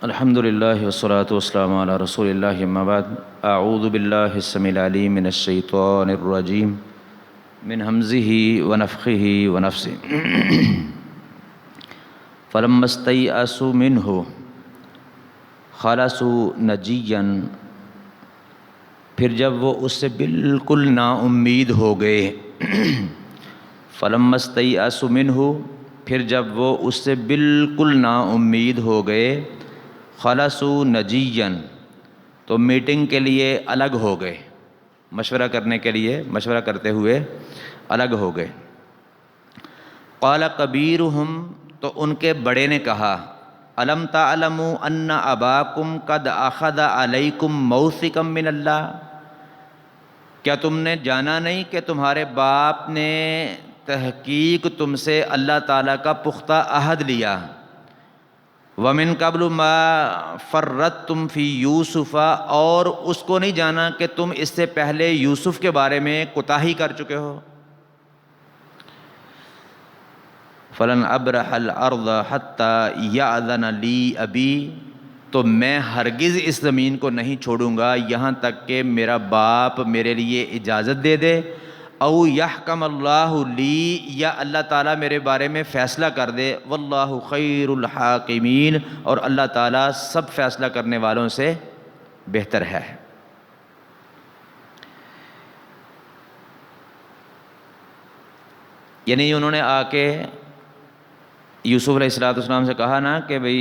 الحمد للہ والصلاة والسلام علی رسول اللہ اما بعد اعوذ باللہ السمیع العلیم من الشیطان الرجیم من ہمزہ ونفخہ ونفثہ فلما استیأسوا منہ خلصوا نجیا، پھر جب وہ اس سے بالکل نا امید ہو گئے فلما استیأسوا منہ، پھر جب وہ اس سے بالکل نا امید ہو گئے خلصوا نجیا، تو میٹنگ کے لیے الگ ہو گئے، مشورہ کرنے کے لیے مشورہ کرتے ہوئے الگ ہو گئے۔ قال کبیرہم، تو ان کے بڑے نے کہا، الم تعلموا ان اباکم قد اخذ علیکم موثقا من اللہ، کیا تم نے جانا نہیں کہ تمہارے باپ نے تحقیق تم سے اللہ تعالیٰ کا پختہ عہد لیا، وَمِن قَبْلُ مَا فَرَّطْتُمْ فِي يُوسُفَ، اور اس کو نہیں جانا کہ تم اس سے پہلے یوسف کے بارے میں کوتاہی کر چکے ہو۔ فَلَنْ أَبْرَحَ الْأَرْضَ حَتَّى يَأْذَنَ لِي أَبِي، تو میں ہرگز اس زمین کو نہیں چھوڑوں گا یہاں تک کہ میرا باپ میرے لیے اجازت دے دے، او یحکم اللہ لی، یا اللہ تعالیٰ میرے بارے میں فیصلہ کر دے، واللہ خیر الحاکمین، اور اللہ تعالیٰ سب فیصلہ کرنے والوں سے بہتر ہے۔ یعنی انہوں نے آ کے یوسف علیہ السلام سے کہا نا کہ بھئی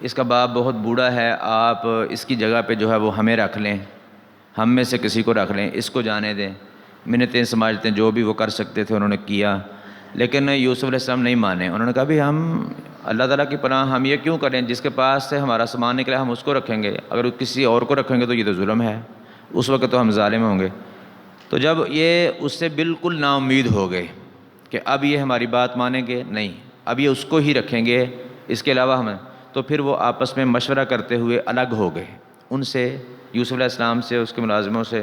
اس کا باپ بہت بوڑھا ہے، آپ اس کی جگہ پہ جو ہے وہ ہمیں رکھ لیں، ہم میں سے کسی کو رکھ لیں، اس کو جانے دیں، منتیں سماجتیں جو بھی وہ کر سکتے تھے انہوں نے کیا، لیکن یوسف علیہ السلام نہیں مانے۔ انہوں نے کہا بھی ہم اللہ تعالیٰ کی پناہ ہم یہ کیوں کریں، جس کے پاس سے ہمارا سامان نکلا ہم اس کو رکھیں گے، اگر کسی اور کو رکھیں گے تو یہ تو ظلم ہے، اس وقت تو ہم ظالم ہوں گے۔ تو جب یہ اس سے بالکل نا امید ہو گئے کہ اب یہ ہماری بات مانیں گے نہیں، اب یہ اس کو ہی رکھیں گے، اس کے علاوہ ہمیں، تو پھر وہ آپس میں مشورہ کرتے ہوئے الگ ہو گئے، ان سے یوسف علیہ السلام سے اس کے ملازموں سے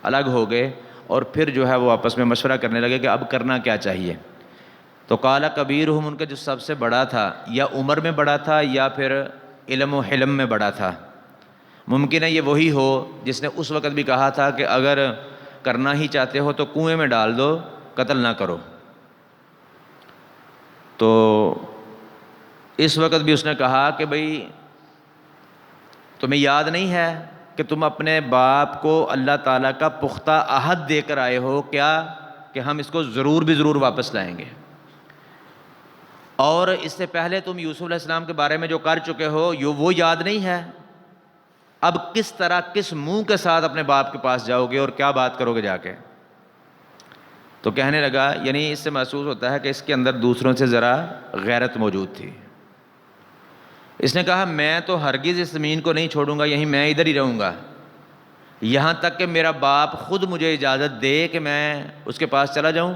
الگ ہو گئے، اور پھر جو ہے وہ آپس میں مشورہ کرنے لگے کہ اب کرنا کیا چاہیے۔ تو قال کبیرہم، ان کا جو سب سے بڑا تھا، یا عمر میں بڑا تھا یا پھر علم و حلم میں بڑا تھا، ممکن ہے یہ وہی ہو جس نے اس وقت بھی کہا تھا کہ اگر کرنا ہی چاہتے ہو تو کنویں میں ڈال دو، قتل نہ کرو۔ تو اس وقت بھی اس نے کہا کہ بھئی تمہیں یاد نہیں ہے کہ تم اپنے باپ کو اللہ تعالیٰ کا پختہ عہد دے کر آئے ہو، کیا کہ ہم اس کو ضرور واپس لائیں گے، اور اس سے پہلے تم یوسف علیہ السلام کے بارے میں جو کر چکے ہو وہ یاد نہیں ہے، اب کس طرح کس منہ کے ساتھ اپنے باپ کے پاس جاؤ گے اور کیا بات کرو گے جا کے؟ تو کہنے لگا، یعنی اس سے محسوس ہوتا ہے کہ اس کے اندر دوسروں سے ذرا غیرت موجود تھی۔ اس نے کہا میں تو ہرگز اس زمین کو نہیں چھوڑوں گا، یہیں میں ادھر ہی رہوں گا یہاں تک کہ میرا باپ خود مجھے اجازت دے کہ میں اس کے پاس چلا جاؤں،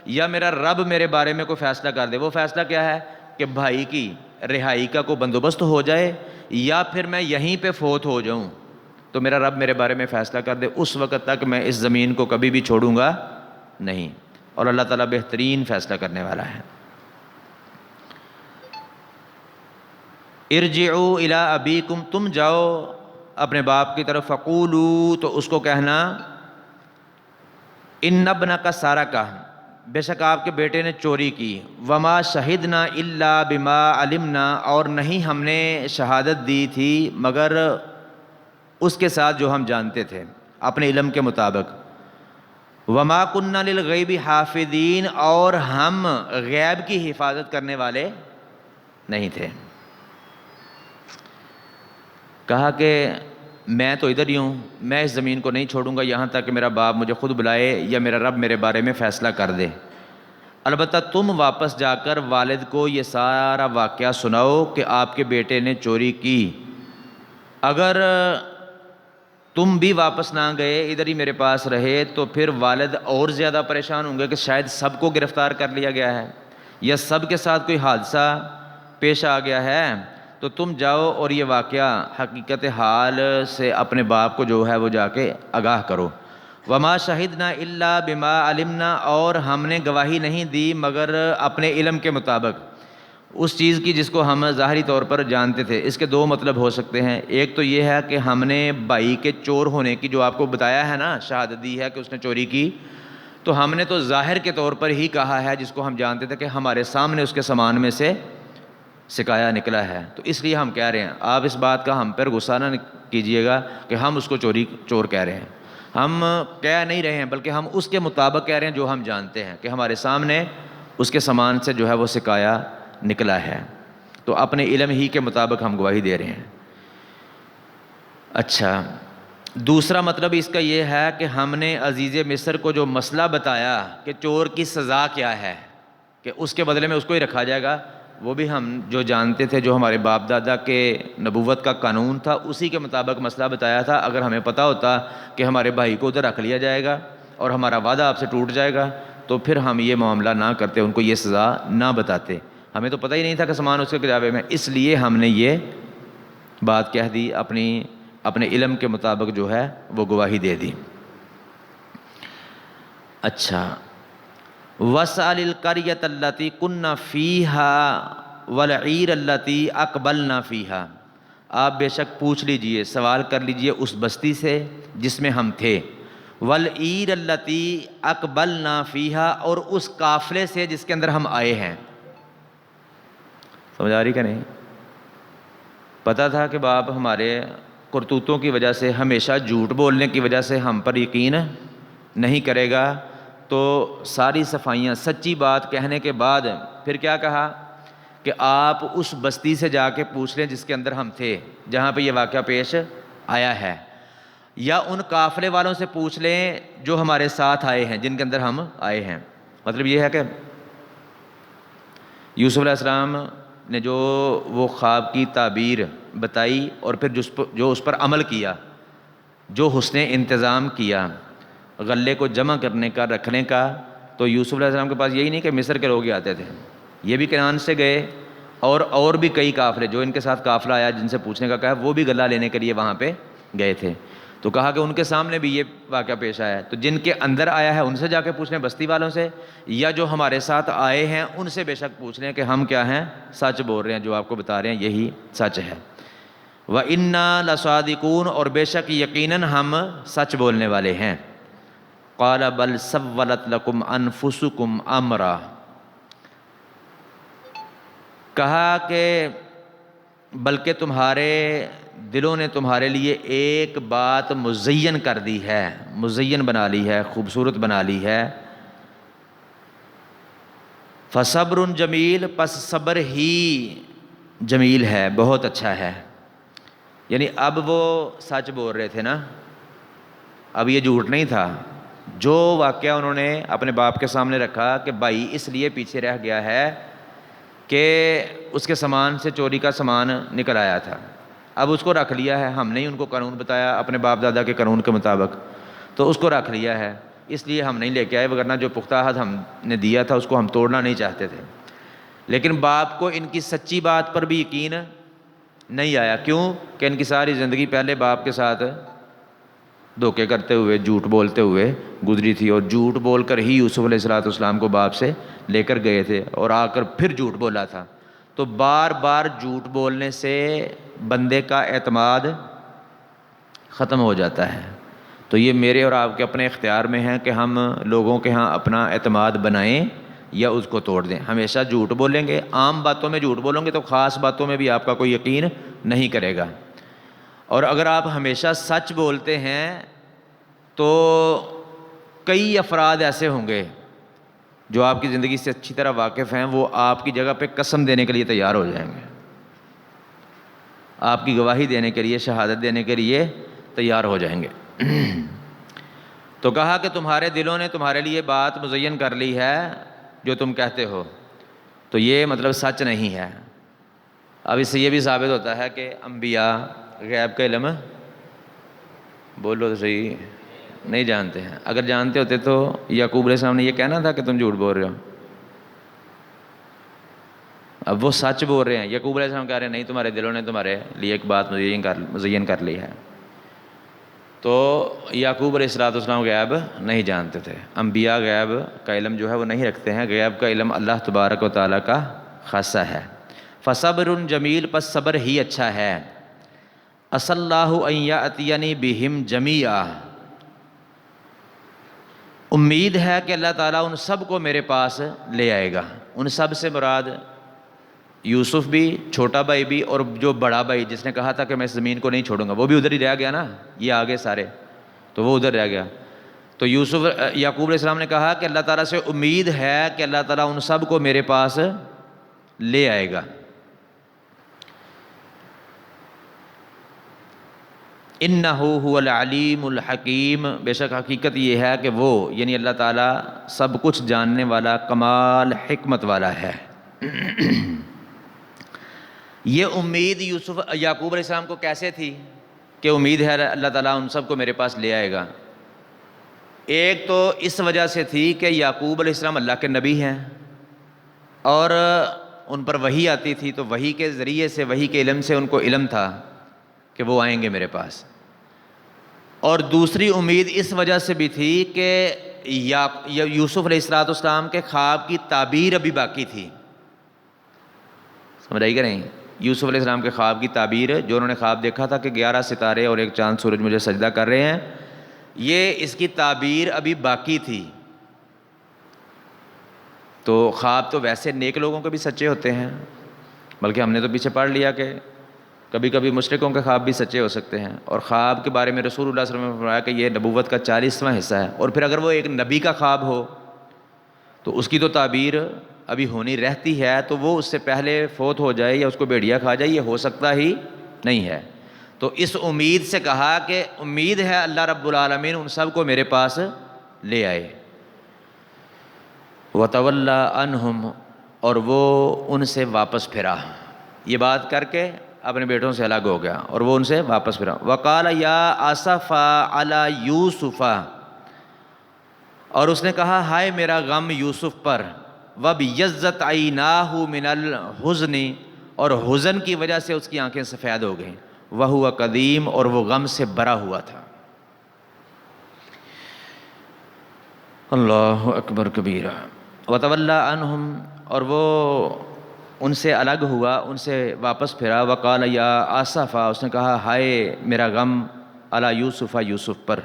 یا میرا رب میرے بارے میں کوئی فیصلہ کر دے۔ وہ فیصلہ کیا ہے کہ بھائی کی رہائی کا کوئی بندوبست ہو جائے، یا پھر میں یہیں پہ فوت ہو جاؤں، تو میرا رب میرے بارے میں فیصلہ کر دے، اس وقت تک میں اس زمین کو کبھی بھی چھوڑوں گا نہیں، اور اللہ تعالیٰ بہترین فیصلہ کرنے والا ہے۔ ارجعوا الی ابیکم، تم جاؤ اپنے باپ کی طرف، فقولوا، تو اس کو کہنا، ان ابنک سرق، بے شک آپ کے بیٹے نے چوری کی، وما شہدنا الا بما علمنا، اور نہیں ہم نے شہادت دی تھی مگر اس کے ساتھ جو ہم جانتے تھے اپنے علم کے مطابق، وما کننا للغیب حافظین، اور ہم غیب کی حفاظت کرنے والے نہیں تھے۔ کہا کہ میں تو ادھر ہی ہوں، میں اس زمین کو نہیں چھوڑوں گا یہاں تک کہ میرا باپ مجھے خود بلائے یا میرا رب میرے بارے میں فیصلہ کر دے۔ البتہ تم واپس جا کر والد کو یہ سارا واقعہ سناؤ کہ آپ کے بیٹے نے چوری کی، اگر تم بھی واپس نہ گئے ادھر ہی میرے پاس رہے تو پھر والد اور زیادہ پریشان ہوں گے کہ شاید سب کو گرفتار کر لیا گیا ہے یا سب کے ساتھ کوئی حادثہ پیش آ گیا ہے، تو تم جاؤ اور یہ واقعہ حقیقت حال سے اپنے باپ کو جو ہے وہ جا کے آگاہ کرو۔ وما شہدنا الا بما علمنا، اور ہم نے گواہی نہیں دی مگر اپنے علم کے مطابق۔ اس چیز کی جس کو ہم ظاہری طور پر جانتے تھے۔ اس کے دو مطلب ہو سکتے ہیں، ایک تو یہ ہے کہ ہم نے بھائی کے چور ہونے کی جو آپ کو بتایا ہے نا، شہادت دی ہے کہ اس نے چوری کی، تو ہم نے تو ظاہر کے طور پر ہی کہا ہے جس کو ہم جانتے تھے کہ ہمارے سامنے اس کے سامان میں سے سکایا نکلا ہے، تو اس لیے ہم کہہ رہے ہیں۔ آپ اس بات کا ہم پر غصہ نہ کیجئے گا کہ ہم اس کو چور کہہ رہے ہیں، ہم کہہ نہیں رہے ہیں، بلکہ ہم اس کے مطابق کہہ رہے ہیں جو ہم جانتے ہیں کہ ہمارے سامنے اس کے سامان سے جو ہے وہ سکایا نکلا ہے، تو اپنے علم ہی کے مطابق ہم گواہی دے رہے ہیں۔ اچھا، دوسرا مطلب اس کا یہ ہے کہ ہم نے عزیز مصر کو جو مسئلہ بتایا کہ چور کی سزا کیا ہے، کہ اس کے بدلے میں اس کو ہی رکھا جائے گا، وہ بھی ہم جو جانتے تھے، جو ہمارے باپ دادا کے نبوت کا قانون تھا، اسی کے مطابق مسئلہ بتایا تھا۔ اگر ہمیں پتہ ہوتا کہ ہمارے بھائی کو ادھر رکھ لیا جائے گا اور ہمارا وعدہ آپ سے ٹوٹ جائے گا، تو پھر ہم یہ معاملہ نہ کرتے، ان کو یہ سزا نہ بتاتے۔ ہمیں تو پتہ ہی نہیں تھا کہ سامان اس کے کتابے میں، اس لیے ہم نے یہ بات کہہ دی، اپنے علم کے مطابق جو ہے وہ گواہی دے دی۔ اچھا، وَاسْأَلِ الْقَرْيَةَ الَّتِي كُنَّا فِيهَا وَالْعِيرَ الَّتِي أَقْبَلْنَا فِيهَا، آپ بے شک پوچھ لیجئے، سوال کر لیجئے اس بستی سے جس میں ہم تھے، وَالْعِيرَ الَّتِي أَقْبَلْنَا فِيهَا، اور اس قافلے سے جس کے اندر ہم آئے ہیں۔ سمجھ آ رہی کہ نہیں؟ پتہ تھا کہ باپ ہمارے کرتوتوں کی وجہ سے، ہمیشہ جھوٹ بولنے کی وجہ سے ہم پر یقین نہیں کرے گا، تو ساری صفائیاں، سچی بات کہنے کے بعد پھر کیا کہا کہ آپ اس بستی سے جا کے پوچھ لیں جس کے اندر ہم تھے، جہاں پہ یہ واقعہ پیش آیا ہے، یا ان قافلے والوں سے پوچھ لیں جو ہمارے ساتھ آئے ہیں، جن کے اندر ہم آئے ہیں۔ مطلب یہ ہے کہ یوسف علیہ السلام نے جو وہ خواب کی تعبیر بتائی اور پھر جو اس پر عمل کیا، جو حسن انتظام کیا غلے کو جمع کرنے کا، رکھنے کا، تو یوسف علیہ السلام کے پاس یہی نہیں کہ مصر کے لوگ ہی آتے تھے، یہ بھی کنعان سے گئے، اور بھی کئی قافلے جو ان کے ساتھ قافلہ آیا جن سے پوچھنے کا کہا، وہ بھی غلہ لینے کے لیے وہاں پہ گئے تھے، تو کہا کہ ان کے سامنے بھی یہ واقعہ پیش آیا ہے، تو جن کے اندر آیا ہے ان سے جا کے پوچھ لیں، بستی والوں سے، یا جو ہمارے ساتھ آئے ہیں ان سے بے شک پوچھ لیں کہ ہم کیا ہیں، سچ بول رہے ہیں، جو آپ کو بتا رہے ہیں یہی سچ ہے۔ وَإِنَّا لَصَادِقُونَ، اور بے شک یقیناً ہم سچ بولنے والے ہیں۔ قَالَ بَلْ سَوَّلَتْ لَكُمْ أَنفُسُكُمْ أَمْرًا، کہا کہ بلکہ تمہارے دلوں نے تمہارے لیے ایک بات مزین کر دی ہے، مزین بنا لی ہے، خوبصورت بنا لی ہے۔ فَصَبْرٌ جمیل، پس صبر ہی جمیل ہے، بہت اچھا ہے۔ یعنی اب وہ سچ بول رہے تھے نا، اب یہ جھوٹ نہیں تھا، جو واقعہ انہوں نے اپنے باپ کے سامنے رکھا کہ بھائی اس لیے پیچھے رہ گیا ہے کہ اس کے سامان سے چوری کا سامان نکل آیا تھا، اب اس کو رکھ لیا ہے، ہم نے ان کو قانون بتایا اپنے باپ دادا کے قانون کے مطابق، تو اس کو رکھ لیا ہے، اس لیے ہم نہیں لے کے آئے، ورنہ جو پختہ عہد ہم نے دیا تھا اس کو ہم توڑنا نہیں چاہتے تھے۔ لیکن باپ کو ان کی سچی بات پر بھی یقین نہیں آیا، کیوں کہ ان کی ساری زندگی پہلے باپ کے ساتھ دھوکے کرتے ہوئے، جھوٹ بولتے ہوئے گزری تھی، اور جھوٹ بول کر ہی یوسف علیہ السلام کو باپ سے لے کر گئے تھے، اور آ کر پھر جھوٹ بولا تھا۔ تو بار بار جھوٹ بولنے سے بندے کا اعتماد ختم ہو جاتا ہے، تو یہ میرے اور آپ کے اپنے اختیار میں ہے کہ ہم لوگوں کے ہاں اپنا اعتماد بنائیں یا اس کو توڑ دیں۔ ہمیشہ جھوٹ بولیں گے، عام باتوں میں جھوٹ بولیں گے تو خاص باتوں میں بھی آپ کا کوئی یقین نہیں کرے گا، اور اگر آپ ہمیشہ سچ بولتے ہیں تو کئی افراد ایسے ہوں گے جو آپ کی زندگی سے اچھی طرح واقف ہیں، وہ آپ کی جگہ پہ قسم دینے کے لیے تیار ہو جائیں گے، آپ کی گواہی دینے کے لیے، شہادت دینے کے لیے تیار ہو جائیں گے۔ تو کہا کہ تمہارے دلوں نے تمہارے لیے بات مزین کر لی ہے جو تم کہتے ہو، تو یہ مطلب سچ نہیں ہے۔ اب اس سے یہ بھی ثابت ہوتا ہے کہ انبیاء غیب کا علم، بولو تو صحیح، نہیں جانتے ہیں۔ اگر جانتے ہوتے تو یعقوب علیہ السلام نے یہ کہنا تھا کہ تم جھوٹ بول رہے ہو؟ اب وہ سچ بول رہے ہیں، یعقوب علیہ السلام کہہ رہے ہیں نہیں، تمہارے دلوں نے تمہارے لیے ایک بات مزین کر لی ہے۔ تو یعقوب علیہ السلام غیب نہیں جانتے تھے، انبیاء غیب کا علم جو ہے وہ نہیں رکھتے ہیں، غیب کا علم اللہ تبارک و تعالیٰ کا خاصہ ہے۔ فصبر جمیل، پس صبر ہی اچھا ہے. عسى الله ان يأتيني بهم جميعا، امید ہے کہ اللہ تعالیٰ ان سب کو میرے پاس لے آئے گا. ان سب سے مراد یوسف بھی، چھوٹا بھائی بھی، اور جو بڑا بھائی جس نے کہا تھا کہ میں اس زمین کو نہیں چھوڑوں گا، وہ بھی ادھر ہی رہ گیا نا، یہ آگے سارے، تو وہ ادھر رہ گیا. تو یعقوب علیہ السلام نے کہا کہ اللہ تعالیٰ سے امید ہے کہ اللہ تعالیٰ ان سب کو میرے پاس لے آئے گا. انہ هو العلیم الحکیم، بے شک حقیقت یہ ہے کہ وہ یعنی اللہ تعالیٰ سب کچھ جاننے والا، کمال حکمت والا ہے. یہ امید یعقوب علیہ السلام کو کیسے تھی کہ امید ہے اللہ تعالیٰ ان سب کو میرے پاس لے آئے گا؟ ایک تو اس وجہ سے تھی کہ یعقوب علیہ السلام اللہ کے نبی ہیں اور ان پر وحی آتی تھی، تو وحی کے ذریعے سے، وحی کے علم سے ان کو علم تھا کہ وہ آئیں گے میرے پاس. اور دوسری امید اس وجہ سے بھی تھی کہ یوسف علیہ السلام کے خواب کی تعبیر ابھی باقی تھی. سمجھ آئی کہ نہیں؟ یوسف علیہ السلام کے خواب کی تعبیر، جو انہوں نے خواب دیکھا تھا کہ 11 ستارے اور ایک چاند سورج مجھے سجدہ کر رہے ہیں، یہ اس کی تعبیر ابھی باقی تھی. تو خواب تو ویسے نیک لوگوں کے بھی سچے ہوتے ہیں، بلکہ ہم نے تو پیچھے پڑھ لیا کہ کبھی کبھی مشرکوں کے خواب بھی سچے ہو سکتے ہیں. اور خواب کے بارے میں رسول اللہ صلی اللہ علیہ وسلم نے فرمایا کہ یہ نبوت کا 40واں حصہ ہے. اور پھر اگر وہ ایک نبی کا خواب ہو تو اس کی تو تعبیر ابھی ہونی رہتی ہے، تو وہ اس سے پہلے فوت ہو جائے یا اس کو بھیڑیا کھا جائے، یہ ہو سکتا ہی نہیں ہے. تو اس امید سے کہا کہ امید ہے اللہ رب العالمین ان سب کو میرے پاس لے آئے. وَتَوَلَّى عَنْهُمْ، اور وہ ان سے واپس پھرا. یہ بات کر کے اپنے بیٹوں سے الگ ہو گیا اور وہ ان سے واپس پھرا. وَقَالَ يَا أَسَفَا عَلَى يُوسُفَ، اور اس نے کہا ہائے میرا غم یوسف پر. وَبِيَضَّتْ عَيْنَاهُ مِنَ الْحُزْنِ، اور حزن کی وجہ سے اس کی آنکھیں سفید ہو گئیں. وَهُوَ قدیم، اور وہ غم سے بھرا ہوا تھا. اللہ اکبر کبیرہ. وَتَوَلَّى عَنْهُمْ، اور وہ ان سے الگ ہوا، ان سے واپس پھرا. وَقَالَ يَا آسَفَا، اس نے کہا ہائے میرا غم علی یوسف، یوسف پر.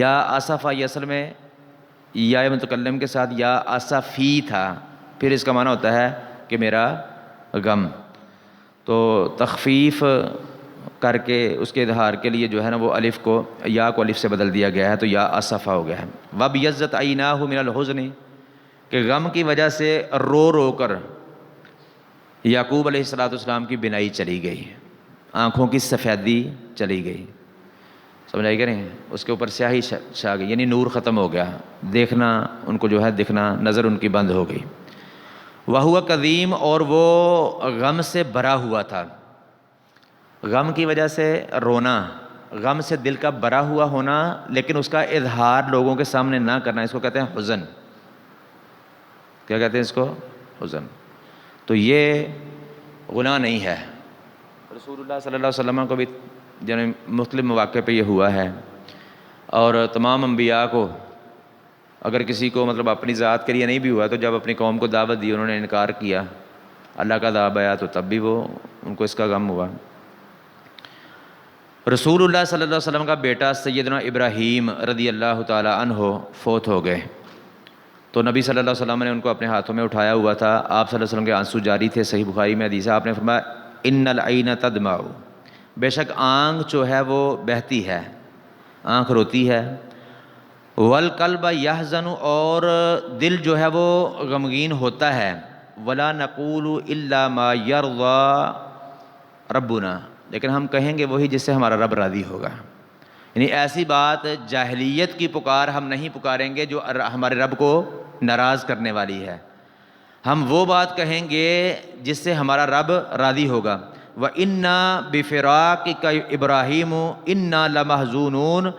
یا آسفا یہ اصل میں یا متکلم کے ساتھ یا آسفی تھا، پھر اس کا معنی ہوتا ہے کہ میرا غم. تو تخفیف کر کے اس کے اظہار کے لیے جو ہے نا وہ الف کو یا کو الف سے بدل دیا گیا ہے، تو یا آسفا ہو گیا ہے. وَبِيَضَّتْ عَيْنَاهُ مِنَ الْحُزْنِ، کہ غم کی وجہ سے رو رو کر یعقوب علیہ السلام کی بینائی چلی گئی، آنکھوں کی سفیدی چلی گئی. سمجھ آئی کہ نہیں؟ اس کے اوپر سیاہی چھا گئی، یعنی نور ختم ہو گیا، دیکھنا ان کو جو ہے دکھنا، نظر ان کی بند ہو گئی. وَهُوَ قدیم، اور وہ غم سے بھرا ہوا تھا. غم کی وجہ سے رونا، غم سے دل کا بھرا ہوا ہونا، لیکن اس کا اظہار لوگوں کے سامنے نہ کرنا، اس کو کہتے ہیں حزن. کیا کہتے ہیں اس کو؟ حزن. تو یہ گناہ نہیں ہے. رسول اللہ صلی اللہ علیہ وسلم کو بھی یعنی مختلف مواقع پہ یہ ہوا ہے، اور تمام انبیاء کو اگر کسی کو مطلب اپنی ذات کے لیے نہیں بھی ہوا، تو جب اپنی قوم کو دعوت دی انہوں نے انکار کیا، اللہ کا عذاب آیا، تو تب بھی وہ ان کو اس کا غم ہوا. رسول اللہ صلی اللہ علیہ وسلم کا بیٹا سیدنا ابراہیم رضی اللہ تعالی عنہ فوت ہو گئے. تو نبی صلی اللہ علیہ وسلم نے ان کو اپنے ہاتھوں میں اٹھایا ہوا تھا. آپ صلی اللہ علیہ وسلم کے آنسو جاری تھے. صحیح بخاری میں حدیث ہے، آپ نے فرمایا ان العین تدمع، بے شک آنکھ جو ہے وہ بہتی ہے، آنکھ روتی ہے. والقلب یحزن، اور دل جو ہے وہ غمگین ہوتا ہے. ولا نقول الا ما یرضی ربنا، لیکن ہم کہیں گے وہی جس سے ہمارا رب راضی ہوگا. یعنی ایسی بات جاہلیت کی پکار ہم نہیں پکاریں گے جو ہمارے رب کو ناراض کرنے والی ہے. ہم وہ بات کہیں گے جس سے ہمارا رب راضی ہوگا. وَإِنَّا بِفِرَاقِكَ ابراہیم اِنَّا لَمَحْزُونُونَ،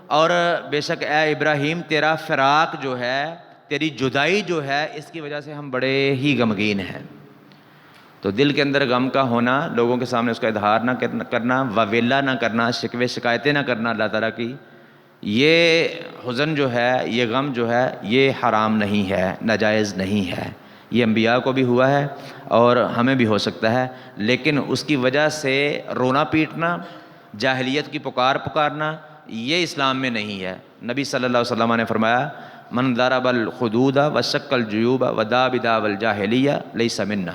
اور بے شک اے ابراہیم تیرا فراق جو ہے، تیری جدائی جو ہے، اس کی وجہ سے ہم بڑے ہی غمگین ہیں. تو دل کے اندر غم کا ہونا، لوگوں کے سامنے اس کا اظہار نہ کرنا، واویلا نہ کرنا، شکوے شکایتیں نہ کرنا اللہ تعالیٰ کی، یہ حزن جو ہے، یہ غم جو ہے، یہ حرام نہیں ہے، ناجائز نہیں ہے. یہ انبیاء کو بھی ہوا ہے اور ہمیں بھی ہو سکتا ہے، لیکن اس کی وجہ سے رونا پیٹنا، جاہلیت کی پکارنا یہ اسلام میں نہیں ہے۔ نبی صلی اللہ علیہ وسلم نے فرمایا من ضرب الخدود وشق الجیوب ودعا بدعوی الجاہلیہ لیس منا،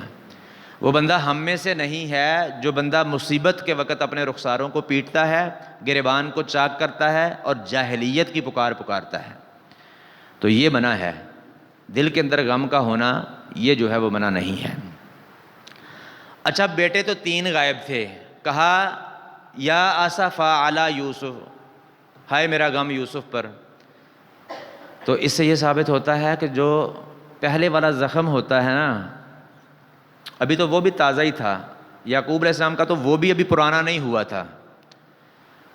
وہ بندہ ہم میں سے نہیں ہے جو بندہ مصیبت کے وقت اپنے رخساروں کو پیٹتا ہے، گریبان کو چاک کرتا ہے اور جاہلیت کی پکارتا ہے۔ تو یہ منع ہے، دل کے اندر غم کا ہونا یہ جو ہے وہ منع نہیں ہے۔ اچھا، بیٹے تو 3 غائب تھے، کہا یا آسفا علی یوسف، ہائے میرا غم یوسف پر۔ تو اس سے یہ ثابت ہوتا ہے کہ جو پہلے والا زخم ہوتا ہے نا، ابھی تو وہ بھی تازہ ہی تھا، یعقوب علیہ السلام کا تو وہ بھی ابھی پرانا نہیں ہوا تھا۔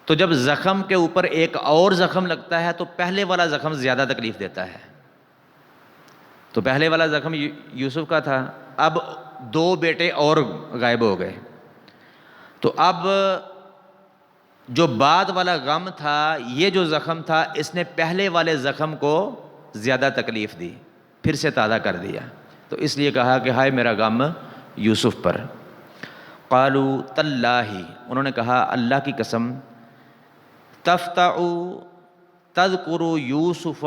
تو جب زخم کے اوپر ایک اور زخم لگتا ہے تو پہلے والا زخم زیادہ تکلیف دیتا ہے۔ تو پہلے والا زخم یوسف کا تھا، اب 2 بیٹے اور غائب ہو گئے، تو اب جو بعد والا غم تھا، یہ جو زخم تھا، اس نے پہلے والے زخم کو زیادہ تکلیف دی، پھر سے تازہ کر دیا۔ تو اس لیے کہا کہ ہائے میرا غم یوسف پر۔ قالوا تاللہ، انہوں نے کہا اللہ کی قسم، تفتع تذکر یوسف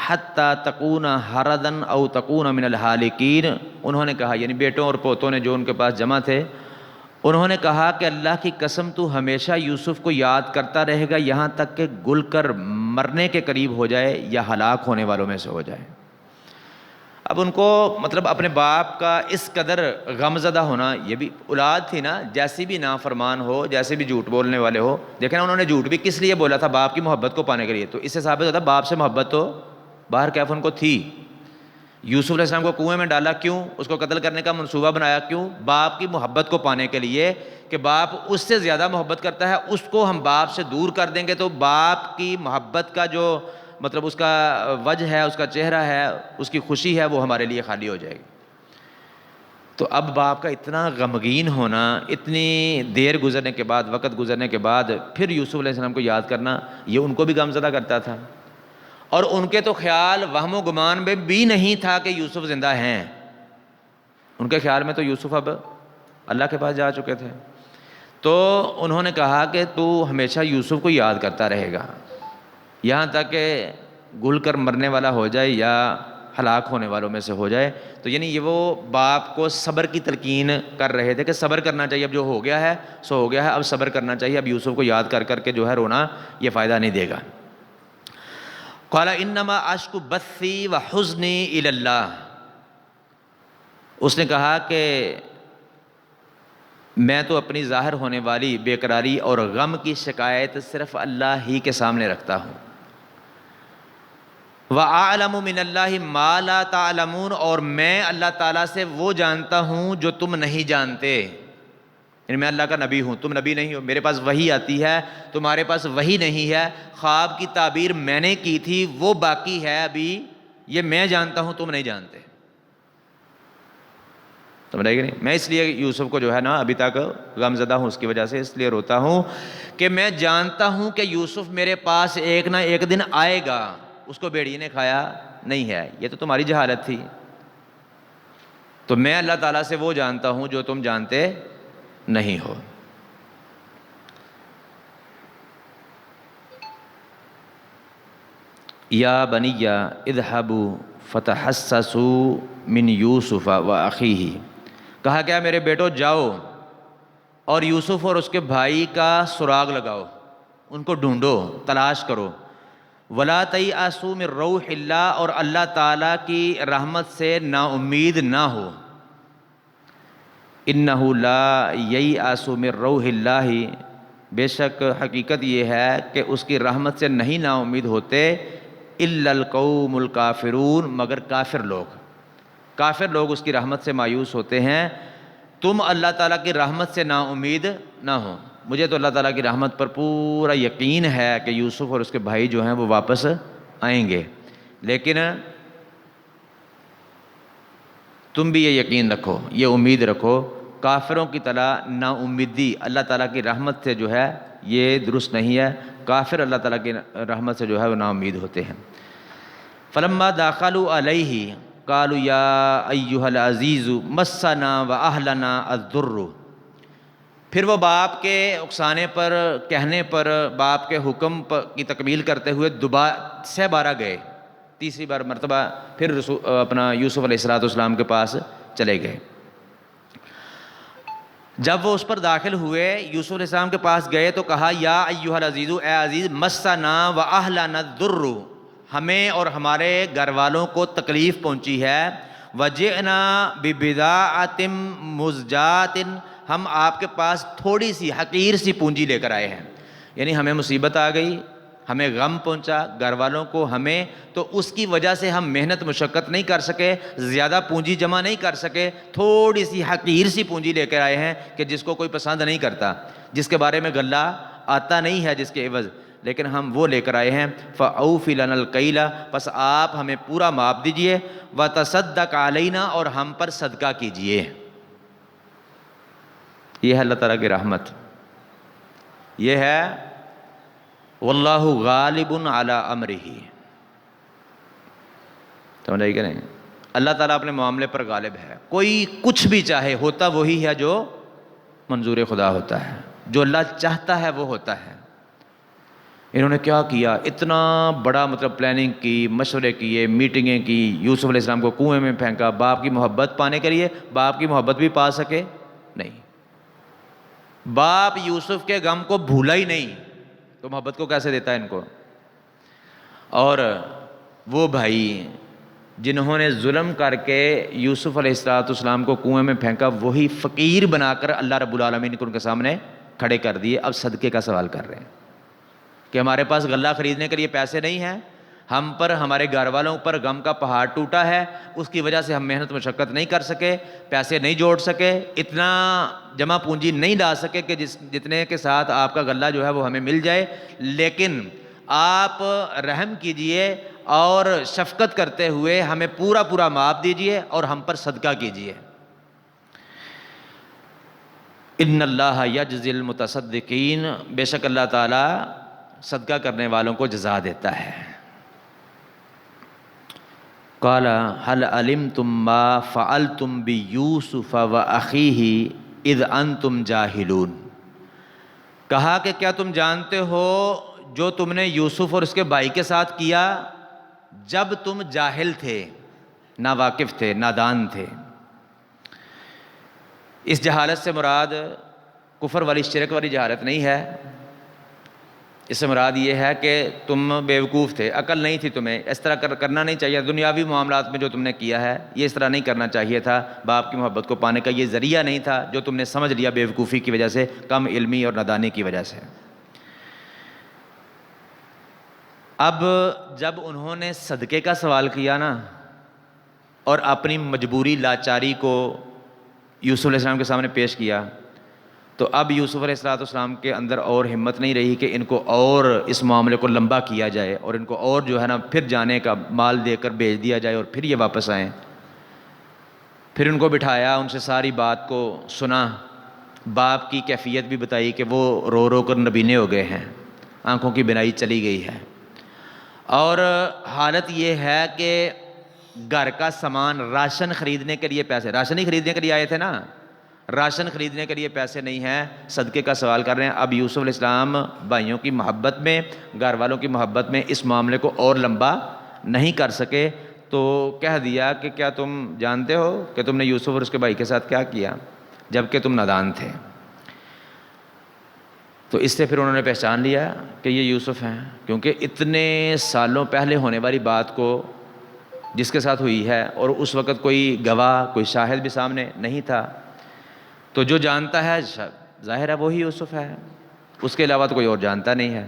حتی تکون حردا او تکون من الہالکین، انہوں نے کہا، یعنی بیٹوں اور پوتوں نے جو ان کے پاس جمع تھے، انہوں نے کہا کہ اللہ کی قسم تو ہمیشہ یوسف کو یاد کرتا رہے گا یہاں تک کہ گل کر مرنے کے قریب ہو جائے یا ہلاک ہونے والوں میں سے ہو جائے۔ اب ان کو مطلب اپنے باپ کا اس قدر غم زدہ ہونا، یہ بھی اولاد تھی نا، جیسی بھی نافرمان ہو، جیسے بھی جھوٹ بولنے والے ہو، دیکھیں نا انہوں نے جھوٹ بھی کس لیے بولا تھا؟ باپ کی محبت کو پانے کے لیے۔ تو اس سے ثابت ہوتا ہے باپ سے محبت تو باہر کیف ان کو تھی۔ یوسف علیہ السلام کو کنویں میں ڈالا کیوں؟ اس کو قتل کرنے کا منصوبہ بنایا کیوں؟ باپ کی محبت کو پانے کے لیے، کہ باپ اس سے زیادہ محبت کرتا ہے، اس کو ہم باپ سے دور کر دیں گے تو باپ کی محبت کا جو مطلب اس کا وجہ ہے، اس کا چہرہ ہے، اس کی خوشی ہے، وہ ہمارے لیے خالی ہو جائے گی۔ تو اب باپ کا اتنا غمگین ہونا، اتنی دیر گزرنے کے بعد، وقت گزرنے کے بعد پھر یوسف علیہ السلام کو یاد کرنا، یہ ان کو بھی غمزدہ کرتا تھا۔ اور ان کے تو خیال وہم و گمان میں بھی نہیں تھا کہ یوسف زندہ ہیں، ان کے خیال میں تو یوسف اب اللہ کے پاس جا چکے تھے۔ تو انہوں نے کہا کہ تو ہمیشہ یوسف کو یاد کرتا رہے گا یہاں تک کہ گل کر مرنے والا ہو جائے یا ہلاک ہونے والوں میں سے ہو جائے۔ تو یعنی یہ وہ باپ کو صبر کی تلقین کر رہے تھے کہ صبر کرنا چاہیے، اب جو ہو گیا ہے سو ہو گیا ہے، اب صبر کرنا چاہیے، اب یوسف کو یاد کر کر کے جو ہے رونا یہ فائدہ نہیں دے گا۔ قال انما اشکو بثی وحزنی الی اللہ، اس نے کہا کہ میں تو اپنی ظاہر ہونے والی بے قراری اور غم کی شکایت صرف اللہ ہی کے سامنے رکھتا ہوں۔ وَأَعْلَمُ مِنَ اللَّهِ مَا لَا تَعْلَمُونَ، اور میں اللہ تعالیٰ سے وہ جانتا ہوں جو تم نہیں جانتے، یعنی میں اللہ کا نبی ہوں، تم نبی نہیں ہو، میرے پاس وحی آتی ہے، تمہارے پاس وحی نہیں ہے، خواب کی تعبیر میں نے کی تھی وہ باقی ہے ابھی، یہ میں جانتا ہوں تم نہیں جانتے۔ سمجھ رہے کہ نہیں؟ میں اس لیے یوسف کو جو ہے نا ابھی تک غم زدہ ہوں، اس کی وجہ سے اس لیے روتا ہوں کہ میں جانتا ہوں کہ یوسف میرے پاس ایک نہ ایک دن آئے گا، اس کو بھیڑیے نے کھایا نہیں ہے، یہ تو تمہاری جہالت تھی۔ تو میں اللہ تعالیٰ سے وہ جانتا ہوں جو تم جانتے نہیں ہو۔ یا بنی اذهبوا فتحسسوا من یوسف واخیہ، کہا گیا میرے بیٹو جاؤ اور یوسف اور اس کے بھائی کا سراغ لگاؤ، ان کو ڈھونڈو، تلاش کرو۔ ولا تیأسوا من روح اللہ، اور اللہ تعالیٰ کی رحمت سے نا امید نہ ہو۔ انہ لا ییأس من روح اللہ، بے شک حقیقت یہ ہے کہ اس کی رحمت سے نہیں نا امید ہوتے الا القوم الکافرون، مگر کافر لوگ، کافر لوگ اس کی رحمت سے مایوس ہوتے ہیں۔ تم اللہ تعالیٰ کی رحمت سے نا امید نہ ہو۔ مجھے تو اللہ تعالیٰ کی رحمت پر پورا یقین ہے کہ یوسف اور اس کے بھائی جو ہیں وہ واپس آئیں گے، لیکن تم بھی یہ یقین رکھو، یہ امید رکھو، کافروں کی طرح نا امیدی اللہ تعالیٰ کی رحمت سے جو ہے یہ درست نہیں ہے۔ کافر اللہ تعالیٰ کی رحمت سے جو ہے وہ نا امید ہوتے ہیں۔ فلما دخلوا علیہ قالوا یا ایھا العزیز مسنا واہلنا الضر، پھر وہ باپ کے اکسانے پر، کہنے پر، باپ کے حکم کی تکمیل کرتے ہوئے دوبارہ بارہ گئے، تیسری بار مرتبہ پھر اپنا یوسف علیہ السلام کے پاس چلے گئے۔ جب وہ اس پر داخل ہوئے، یوسف علیہ السلام کے پاس گئے تو کہا یا ایھا العزیز، اے عزیز، مسنا واہلنا الضر، ہمیں اور ہمارے گھر والوں کو تکلیف پہنچی ہے، وجئنا ببضاعۃ مزجاۃ، ہم آپ کے پاس تھوڑی سی حقیر سی پونجی لے کر آئے ہیں، یعنی ہمیں مصیبت آ گئی، ہمیں غم پہنچا گھر والوں کو، ہمیں، تو اس کی وجہ سے ہم محنت مشقت نہیں کر سکے، زیادہ پونجی جمع نہیں کر سکے، تھوڑی سی حقیر سی پونجی لے کر آئے ہیں کہ جس کو کوئی پسند نہیں کرتا، جس کے بارے میں غلہ آتا نہیں ہے جس کے عوض، لیکن ہم وہ لے کر آئے ہیں۔ فَأَوْفِ لَنَا الْكَيْلَ، پس آپ ہمیں پورا ماپ دیجئے، وَتَصَدَّقْ عَلَيْنَا، اور ہم پر صدقہ کیجئے۔ یہ ہے اللہ تعالیٰ کی رحمت، یہ ہے واللہ غالب علی امرہ، سمجھ آئی کہ نہیں؟ اللہ تعالیٰ اپنے معاملے پر غالب ہے، کوئی کچھ بھی چاہے ہوتا وہی ہے جو منظور خدا ہوتا ہے، جو اللہ چاہتا ہے وہ ہوتا ہے۔ انہوں نے کیا کیا، اتنا بڑا مطلب پلاننگ کی، مشورے کیے، میٹنگیں کی، یوسف علیہ السلام کو کنویں میں پھینکا، باپ کی محبت پانے کے لیے، باپ کی محبت بھی پا سکے نہیں، باپ یوسف کے غم کو بھولا ہی نہیں تو محبت کو کیسے دیتا ہے ان کو؟ اور وہ بھائی جنہوں نے ظلم کر کے یوسف علیہ السلام کو کنویں میں پھینکا، وہی فقیر بنا کر اللہ رب العالمین کو ان کے سامنے کھڑے کر دیے، اب صدقے کا سوال کر رہے ہیں کہ ہمارے پاس غلہ خریدنے کے لیے پیسے نہیں ہیں، ہم پر، ہمارے گھر والوں پر غم کا پہاڑ ٹوٹا ہے، اس کی وجہ سے ہم محنت مشقت نہیں کر سکے، پیسے نہیں جوڑ سکے، اتنا جمع پونجی نہیں لا سکے کہ جتنے کے ساتھ آپ کا غلہ جو ہے وہ ہمیں مل جائے، لیکن آپ رحم کیجئے اور شفقت کرتے ہوئے ہمیں پورا پورا ماپ دیجئے اور ہم پر صدقہ کیجئے۔ ان اللہ یجزی المتصدقین، بے شک اللہ تعالیٰ صدقہ کرنے والوں کو جزا دیتا ہے۔ قال هل علمتم ما فعلتم بیوسف واخیہ اذ انتم جاہلون، کہا کہ کیا تم جانتے ہو جو تم نے یوسف اور اس کے بھائی کے ساتھ کیا جب تم جاہل تھے، ناواقف تھے، نادان تھے۔ اس جہالت سے مراد کفر والی، شرک والی جہالت نہیں ہے، اس سے مراد یہ ہے کہ تم بیوقوف تھے، عقل نہیں تھی تمہیں، اس طرح کرنا نہیں چاہیے، دنیاوی معاملات میں جو تم نے کیا ہے یہ اس طرح نہیں کرنا چاہیے تھا، باپ کی محبت کو پانے کا یہ ذریعہ نہیں تھا جو تم نے سمجھ لیا بیوقوفی کی وجہ سے، کم علمی اور نادانی کی وجہ سے۔ اب جب انہوں نے صدقے کا سوال کیا نا اور اپنی مجبوری، لاچاری کو یوسف علیہ السلام کے سامنے پیش کیا، تو اب یوسف علیہ السلام کے اندر اور ہمت نہیں رہی کہ ان کو اور اس معاملے کو لمبا کیا جائے اور ان کو اور جو ہے نا پھر جانے کا مال دے کر بھیج دیا جائے اور پھر یہ واپس آئیں۔ پھر ان کو بٹھایا، ان سے ساری بات کو سنا، باپ کی کیفیت بھی بتائی کہ وہ رو رو کر نبینے ہو گئے ہیں، آنکھوں کی بینائی چلی گئی ہے، اور حالت یہ ہے کہ گھر کا سامان، راشن خریدنے کے لیے پیسے، راشن ہی خریدنے کے لیے آئے تھے نا، راشن خریدنے کے لیے پیسے نہیں ہیں، صدقے کا سوال کر رہے ہیں۔ اب یوسف علیہ السلام بھائیوں کی محبت میں، گھر والوں کی محبت میں اس معاملے کو اور لمبا نہیں کر سکے، تو کہہ دیا کہ کیا تم جانتے ہو کہ تم نے یوسف اور اس کے بھائی کے ساتھ کیا کیا جبکہ تم نادان تھے؟ تو اس سے پھر انہوں نے پہچان لیا کہ یہ یوسف ہیں، کیونکہ اتنے سالوں پہلے ہونے والی بات کو جس کے ساتھ ہوئی ہے، اور اس وقت کوئی گواہ، کوئی شاہد بھی سامنے نہیں تھا، تو جو جانتا ہے ظاہر ہے وہی یوسف ہے، اس کے علاوہ تو کوئی اور جانتا نہیں ہے۔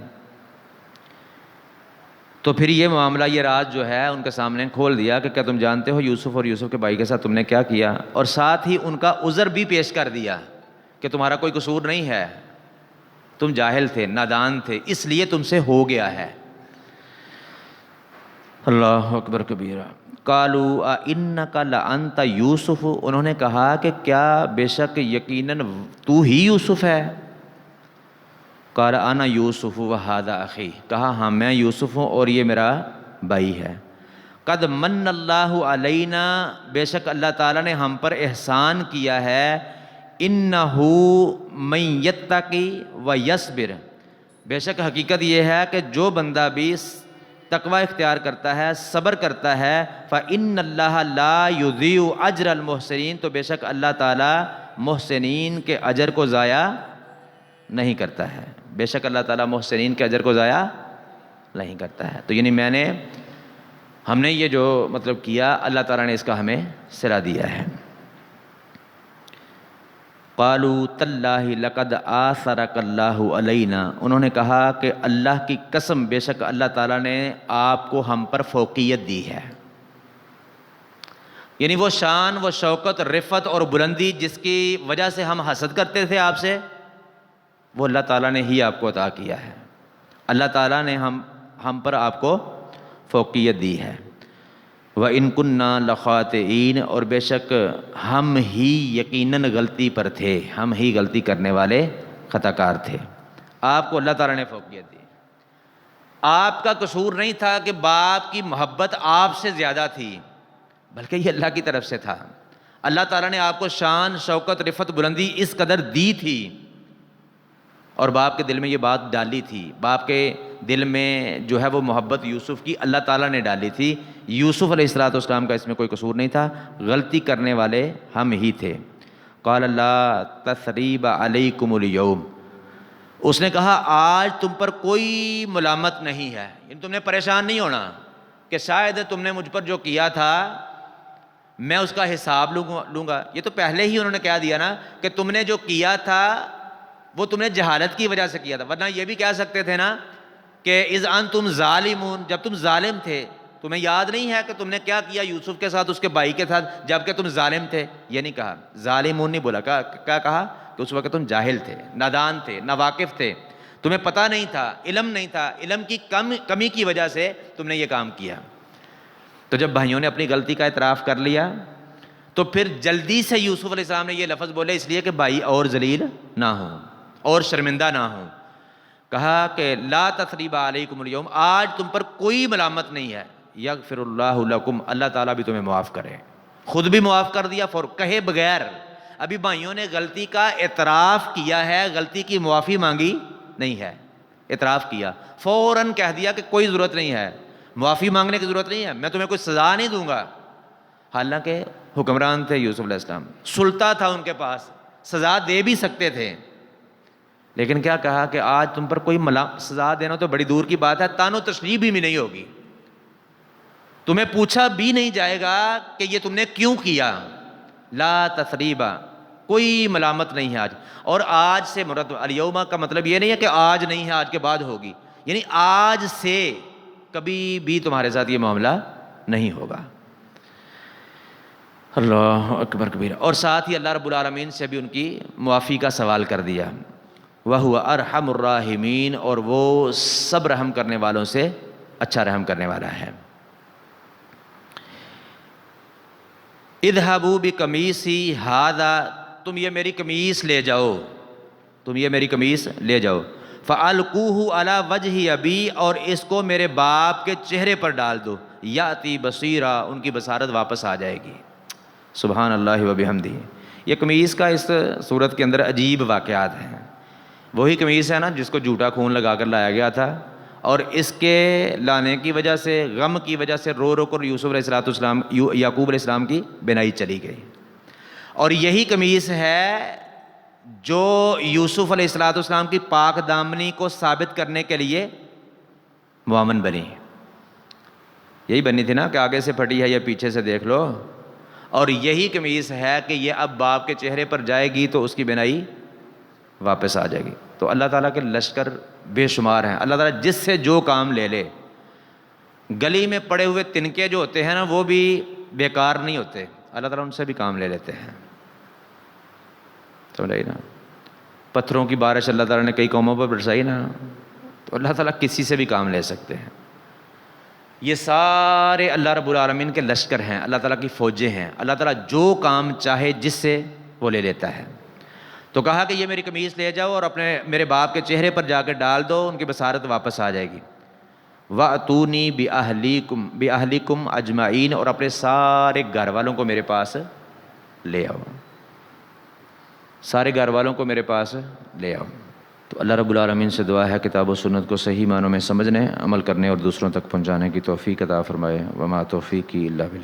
تو پھر یہ معاملہ، یہ راز جو ہے ان کے سامنے کھول دیا کہ کیا تم جانتے ہو یوسف اور یوسف کے بھائی کے ساتھ تم نے کیا کیا، اور ساتھ ہی ان کا عذر بھی پیش کر دیا کہ تمہارا کوئی قصور نہیں ہے، تم جاہل تھے، نادان تھے، اس لیے تم سے ہو گیا ہے۔ اللہ اکبر کبیرہ۔ قالوا انک لانت یوسف، انہوں نے کہا کہ کیا بے شک یقیناً تو ہی یوسف ہے؟ قال انا یوسف وہذا اخی، کہا ہاں میں یوسف ہوں اور یہ میرا بھائی ہے۔ قد من اللہ علینا، بے شک اللہ تعالیٰ نے ہم پر احسان کیا ہے، انہ من یتقی و یصبر، بے شک حقیقت یہ ہے کہ جو بندہ بھی تقوی اختیار کرتا ہے، صبر کرتا ہے، فإن اللہ لا یضیع اجر المحسنین، تو بے شک اللہ تعالیٰ محسنین کے اجر کو ضائع نہیں کرتا ہے، بے شک اللہ تعالیٰ محسنین کے اجر کو ضائع نہیں کرتا ہے۔ تو یعنی ہم نے یہ جو مطلب کیا، اللہ تعالیٰ نے اس کا ہمیں صلہ دیا ہے۔ قالوا تاللہ لقد آثرک اللہ علینا، انہوں نے کہا کہ اللہ کی قسم بے شک اللہ تعالیٰ نے آپ کو ہم پر فوقیت دی ہے، یعنی وہ شان، وہ شوکت، رفعت اور بلندی جس کی وجہ سے ہم حسد کرتے تھے آپ سے، وہ اللہ تعالیٰ نے ہی آپ کو عطا کیا ہے، اللہ تعالیٰ نے ہم پر آپ کو فوقیت دی ہے۔ وَإِن كُنَّا لَخَاطِئِينَ، اور بے شک ہم ہی یقیناً غلطی پر تھے، ہم ہی غلطی کرنے والے خطا کار تھے، آپ کو اللہ تعالیٰ نے فوقیت دی۔ آپ کا قصور نہیں تھا کہ باپ کی محبت آپ سے زیادہ تھی، بلکہ یہ اللہ کی طرف سے تھا، اللہ تعالیٰ نے آپ کو شان، شوکت، رفعت، بلندی اس قدر دی تھی، اور باپ کے دل میں یہ بات ڈالی تھی، باپ کے دل میں جو ہے وہ محبت یوسف کی اللہ تعالیٰ نے ڈالی تھی، یوسف علیہ السلام کا اس میں کوئی قصور نہیں تھا، غلطی کرنے والے ہم ہی تھے۔ قال لا تثریب علیکم اليوم، اس نے کہا آج تم پر کوئی ملامت نہیں ہے، یعنی تم نے پریشان نہیں ہونا کہ شاید تم نے مجھ پر جو کیا تھا میں اس کا حساب لوں گا، یہ تو پہلے ہی انہوں نے کہہ دیا نا کہ تم نے جو کیا تھا وہ تم نے جہالت کی وجہ سے کیا تھا، ورنہ یہ بھی کہہ سکتے تھے نا کہ اذ انتم ظالمون، جب تم ظالم تھے، تمہیں یاد نہیں ہے کہ تم نے کیا کیا یوسف کے ساتھ، اس کے بھائی کے ساتھ، جبکہ تم ظالم تھے، یہ نہیں کہا، ظالمون نہیں بولا، کیا کہا کہ اس وقت تم جاہل تھے، نادان تھے، ناواقف تھے، تمہیں پتہ نہیں تھا، علم نہیں تھا، علم کی کمی کی وجہ سے تم نے یہ کام کیا۔ تو جب بھائیوں نے اپنی غلطی کا اعتراف کر لیا تو پھر جلدی سے یوسف علیہ السلام نے یہ لفظ بولے اس لیے کہ بھائی اور ذلیل نہ ہوں اور شرمندہ نہ ہوں، کہا کہ لا تثریب علیکم اليوم، آج تم پر کوئی ملامت نہیں ہے، یغفر اللہ لکم، اللہ تعالیٰ بھی تمہیں معاف کرے، خود بھی معاف کر دیا کہے بغیر، ابھی بھائیوں نے غلطی کا اعتراف کیا ہے، غلطی کی معافی مانگی نہیں ہے، اعتراف کیا، فوراً کہہ دیا کہ کوئی ضرورت نہیں ہے، معافی مانگنے کی ضرورت نہیں ہے، میں تمہیں کوئی سزا نہیں دوں گا، حالانکہ حکمران تھے یوسف علیہ السلام، سلطہ تھا ان کے پاس، سزا دے بھی سکتے تھے، لیکن کیا کہا کہ آج تم پر کوئی سزا دینا تو بڑی دور کی بات ہے، تان و تشریح بھی نہیں ہوگی، تمہیں پوچھا بھی نہیں جائے گا کہ یہ تم نے کیوں کیا، لا تثریبا، کوئی ملامت نہیں ہے آج، اور آج سے مراد الیوم کا مطلب یہ نہیں ہے کہ آج نہیں ہے، آج کے بعد ہوگی، یعنی آج سے کبھی بھی تمہارے ساتھ یہ معاملہ نہیں ہوگا۔ اللہ اکبر کبیرہ، اور ساتھ ہی اللہ رب العالمین سے بھی ان کی معافی کا سوال کر دیا، وَهُوَ أَرْحَمُ الرَّاحِمِينَ، اور وہ سب رحم کرنے والوں سے اچھا رحم کرنے والا ہے۔ اذهبوا بقمیصی ھذا، تم یہ میری قمیص لے جاؤ، تم یہ میری قمیص لے جاؤ، فَأَلْقُوهُ عَلَى وَجْهِ أَبِي، اور اس کو میرے باپ کے چہرے پر ڈال دو، یأتی بصیرا، ان کی بصارت واپس آ جائے گی، سبحان اللہ وبحمدہ۔ یہ قمیص کا اس صورت کے اندر عجیب واقعات ہیں، وہی قمیص ہے نا جس کو جھوٹا خون لگا کر لایا گیا تھا، اور اس کے لانے کی وجہ سے، غم کی وجہ سے رو رو کر یوسف علیہ السلام، یعقوب علیہ السلام کی بینائی چلی گئی، اور یہی قمیص ہے جو یوسف علیہ السلام کی پاک دامنی کو ثابت کرنے کے لیے معاون بنی، یہی بنی تھی نا کہ آگے سے پھٹی ہے یا پیچھے سے دیکھ لو، اور یہی قمیص ہے کہ یہ اب باپ کے چہرے پر جائے گی تو اس کی بینائی واپس آ جائے گی۔ تو اللہ تعالیٰ کے لشکر بے شمار ہیں، اللہ تعالیٰ جس سے جو کام لے لے، گلی میں پڑے ہوئے تنکے جو ہوتے ہیں نا وہ بھی بیکار نہیں ہوتے، اللہ تعالیٰ ان سے بھی کام لے لیتے ہیں، سمجھ نا، پتھروں کی بارش اللہ تعالیٰ نے کئی قوموں پر برسائی نا، تو اللہ تعالیٰ کسی سے بھی کام لے سکتے ہیں، یہ سارے اللہ رب العالمین کے لشکر ہیں، اللہ تعالیٰ کی فوجیں ہیں، اللہ تعالیٰ جو کام چاہے جس سے وہ لے لیتا ہے۔ تو کہا کہ یہ میری قمیص لے جاؤ اور میرے باپ کے چہرے پر جا کے ڈال دو، ان کی بصارت واپس آ جائے گی۔ وَأْتُونِي بِأَهْلِكُمْ أَجْمَعِينَ، اور اپنے سارے گھر والوں کو میرے پاس لے آؤ، سارے گھر والوں کو میرے پاس لے آؤ۔ تو اللہ رب العالمین سے دعا ہے کتاب و سنت کو صحیح معنوں میں سمجھنے، عمل کرنے اور دوسروں تک پہنچانے کی توفیق عطا فرمائے۔ وما توفیقی الا باللہ۔